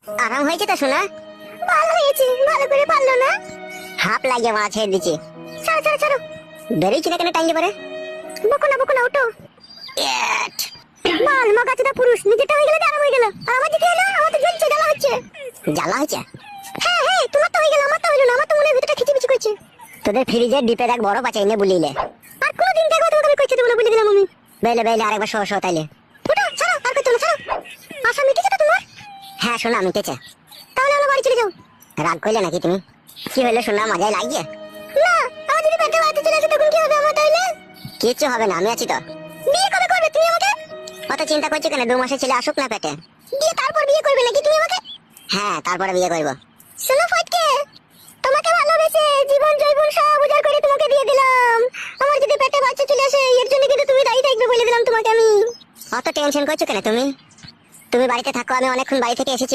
আরাম হয়েছে তো শোনা? ভালো হয়েছে, ভালো করে পারলো না। হাফ লাগিয়ে মারা ছেড়ে দিচ্ছি। ছাড়ো ছাড়ো ছাড়ো। বেরিয়েছি না কেন টাইলে পারে? বকো না ওটো। এট। মাল মাগাচোদা পুরুষ, নিজেটা হয়ে গেলে আরাম হয়ে গেল, আর আমার দিকে এলো, আমার তো জ্বলছে, জ্বালা হচ্ছে। জ্বালা হয়েছে? হ্যাঁ, তোমার তো হয়ে গেল, আমার তো হইলো না, আমার তো মনে হয় ভিতরটা খিচিমিচি করছে। তোদের ফ্রিজের ডিপে এক বড় বাচ্চা এনে বুলিলে। আর কোনোদিন দেখবো তোমাকে আমি কইতে দেবো না, বলে দিলাম আমি। বেলে বেলে আরেকবার শো তাইলে। ওটা ছাড়ো, আর কইতে না, ছাড়ো। আশা মিটেছে তো তোমার? হ্যাঁ শোনা মিটেছে। তাহলে আমরা বাড়ি চলে যাও। রাগ করলে নাকি তুমি? কি হইলো শোনা, মজাই লাগিয়ে? না, আমার যদি পেটে বাচ্চা চলে আসে তখন কি হবে আমার তাইলে? কিচ্ছু হবে না, আমি আছি তো। বিয়ে কবে করবে তুমি আমাকে? অত চিন্তা করছো কেন, 2 মাসের ছেলে আসুক না পেটে। দিয়ে তারপর বিয়ে করবে নাকি তুমি আমাকে? হ্যাঁ তারপরে বিয়ে করবো। শোনো ফটকে, তোমাকে ভালোবেসে জীবন জৈবন সব উজাড় করে তোমাকে দিয়ে দিলাম। আমার যদি পেটে বাচ্চা চলে আসে এর জন্য কিন্তু তুমি দায়ী থাকবে, বলে দিলাম তোমাকে আমি। অত টেনশন করছো কেন তুমি? তুমি বাড়িতে থাকো, আমি অনেকক্ষণ বাড়ি থেকে এসেছি।